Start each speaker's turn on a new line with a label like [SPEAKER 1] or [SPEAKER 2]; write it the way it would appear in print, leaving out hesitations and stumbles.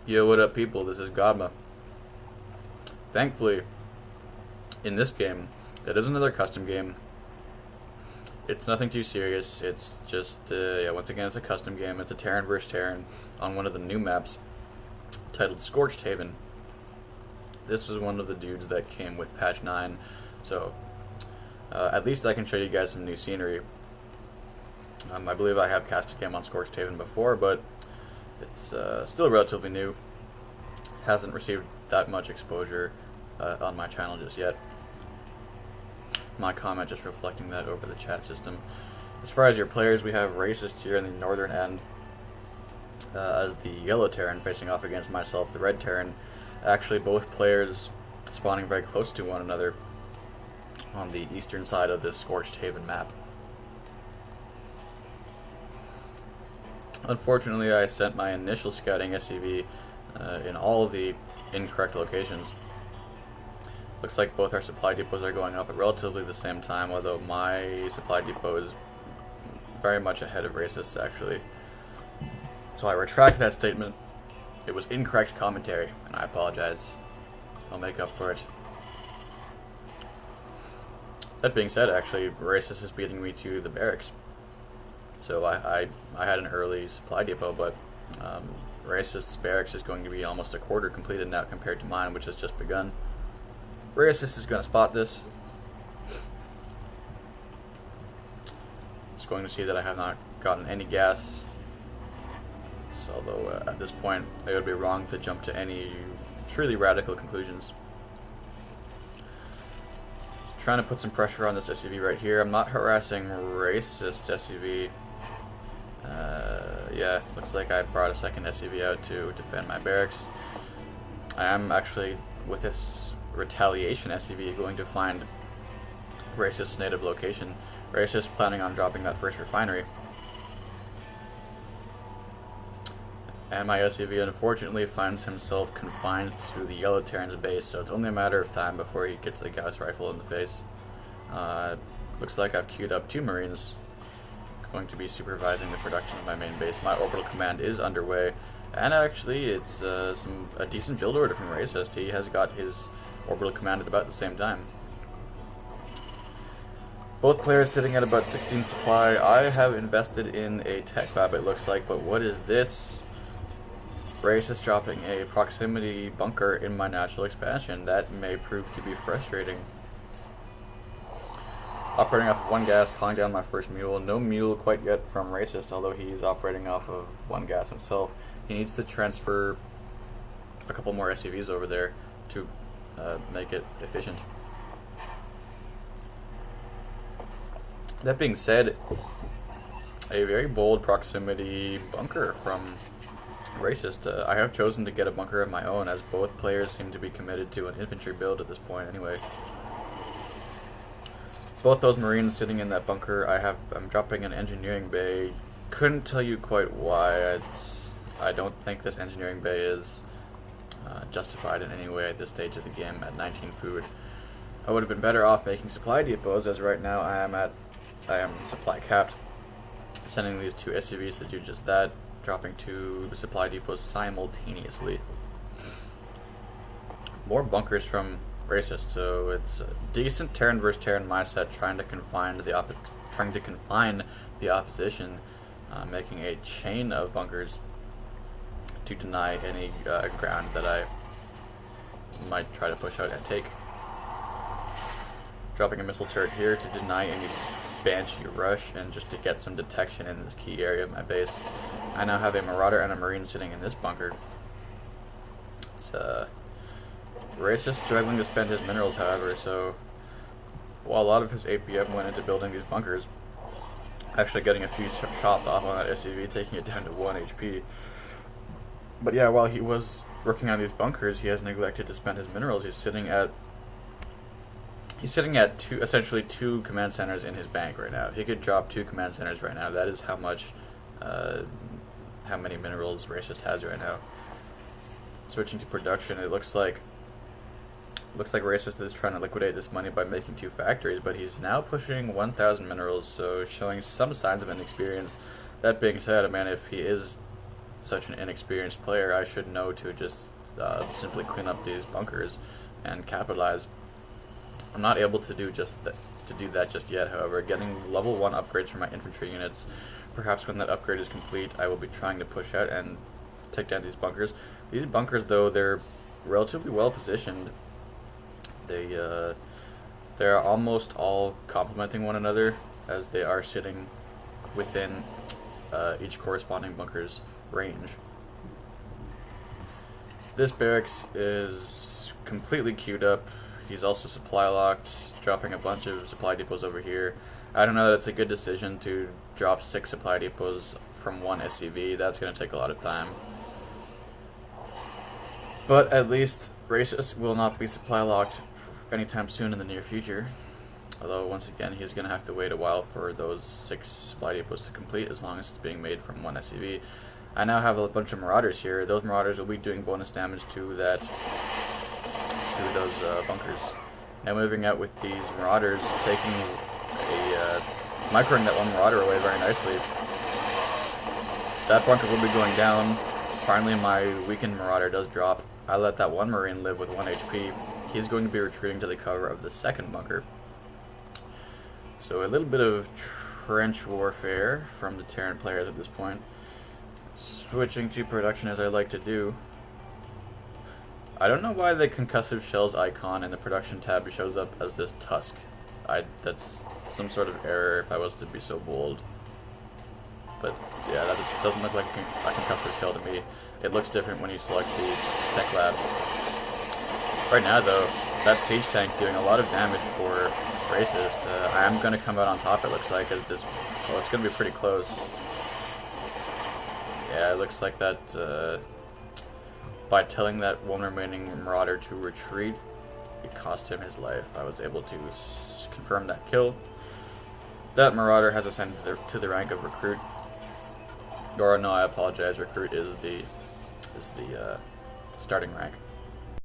[SPEAKER 1] Yo, what up, people? This is Godma. Thankfully, in this game, it is another custom game. It's nothing too serious. It's just, once again, it's a custom game. It's a Terran vs. Terran on one of the new maps titled Scorched Haven. This was one of the dudes that came with patch 9, so at least I can show you guys some new scenery. I believe I have cast a game on Scorched Haven before, but it's still relatively new. Hasn't received that much exposure on my channel just yet. My comment just reflecting that over the chat system. As far as your players, we have Racist here in the northern end as the yellow Terran facing off against myself, the red Terran. Actually, both players spawning very close to one another on the eastern side of this Scorched Haven map. Unfortunately, I sent my initial scouting SCV in all of the incorrect locations. Looks like both our supply depots are going up at relatively the same time, although my supply depot is very much ahead of Racists, actually. So I retract that statement. It was incorrect commentary, and I apologize. I'll make up for it. That being said, actually, Racist is beating me to the barracks. So I had an early supply depot, but Racist's barracks is going to be almost a quarter completed now compared to mine, which has just begun. Racist is going to spot this. It's going to see that I have not gotten any gas. So, although at this point it would be wrong to jump to any truly radical conclusions. Just trying to put some pressure on this SCV right here. I'm not harassing Racist SCV. Yeah, looks like I brought a second SCV out to defend my barracks. I am actually, with this retaliation SCV, going to find Racist's native location. Racist planning on dropping that first refinery. And my SCV unfortunately finds himself confined to the yellow Terran's base, so it's only a matter of time before he gets a Gauss rifle in the face. Looks like I've queued up 2 Marines going to be supervising the production of my main base. My orbital command is underway, and actually it's a decent build order from Racist. He has got his orbital command at about the same time. Both players sitting at about 16 supply. I have invested in a tech lab, it looks like, but what is this? Racist dropping a proximity bunker in my natural expansion. That may prove to be frustrating. Operating off of 1 gas, calling down my first mule. No mule quite yet from Racist, although he's operating off of 1 gas himself. He needs to transfer a couple more SCVs over there to make it efficient. That being said, a very bold proximity bunker from Racist. I have chosen to get a bunker of my own, as both players seem to be committed to an infantry build at this point anyway. Both those Marines sitting in that bunker, I'm dropping an engineering bay. Couldn't tell you quite why. I don't think this engineering bay is justified in any way at this stage of the game at 19 food. I would have been better off making supply depots, as right now I am supply capped. Sending these 2 SCVs to do just that, dropping 2 supply depots simultaneously. More bunkers from Racist, so it's a decent Terran vs. Terran mindset, trying to confine the opposition, making a chain of bunkers to deny any ground that I might try to push out and take. Dropping a missile turret here to deny any Banshee rush and just to get some detection in this key area of my base. I now have a Marauder and a Marine sitting in this bunker. It's Racist struggling to spend his minerals, however, so while a lot of his APM went into building these bunkers, actually getting a few shots off on that SCV, taking it down to 1 HP. But yeah, while he was working on these bunkers, he has neglected to spend his minerals. He's sitting at essentially 2 command centers in his bank right now. He could drop 2 command centers right now. That is how many minerals Racist has right now. Switching to production, it looks like Racist is trying to liquidate this money by making 2 factories, but he's now pushing 1,000 minerals, so showing some signs of inexperience. That being said, man, if he is such an inexperienced player, I should know to just simply clean up these bunkers and capitalize. I'm not able to do that just yet, however. Getting level 1 upgrades for my infantry units. Perhaps when that upgrade is complete, I will be trying to push out and take down these bunkers. These bunkers, though, they're relatively well positioned. They're almost all complementing one another, as they are sitting within each corresponding bunker's range. This barracks is completely queued up. He's also supply locked, dropping a bunch of supply depots over here. I don't know that it's a good decision to drop 6 supply depots from one SCV. That's going to take a lot of time. But at least Racist will not be supply locked anytime soon in the near future. Although, once again, he's going to have to wait a while for those 6 supply depots to complete, as long as it's being made from one SCV. I now have a bunch of Marauders here. Those Marauders will be doing bonus damage to those bunkers. Now moving out with these Marauders, taking a microing that one Marauder away very nicely. That bunker will be going down. Finally, my weakened Marauder does drop. I let that one Marine live with 1 HP. He's going to be retreating to the cover of the second bunker. So a little bit of trench warfare from the Terran players at this point. Switching to production as I like to do. I don't know why the concussive shells icon in the production tab shows up as this tusk. That's some sort of error if I was to be so bold. But yeah, that doesn't look like a concussive shell to me. It looks different when you select the tech lab. Right now though, that siege tank doing a lot of damage for Racist. I am going to come out on top, it looks like, as this... Well, it's going to be pretty close. Yeah, it looks like that, by telling that one remaining Marauder to retreat, it cost him his life. I was able to confirm that kill. That Marauder has ascended to the rank of Recruit. Or no, I apologize, Recruit is the starting rank.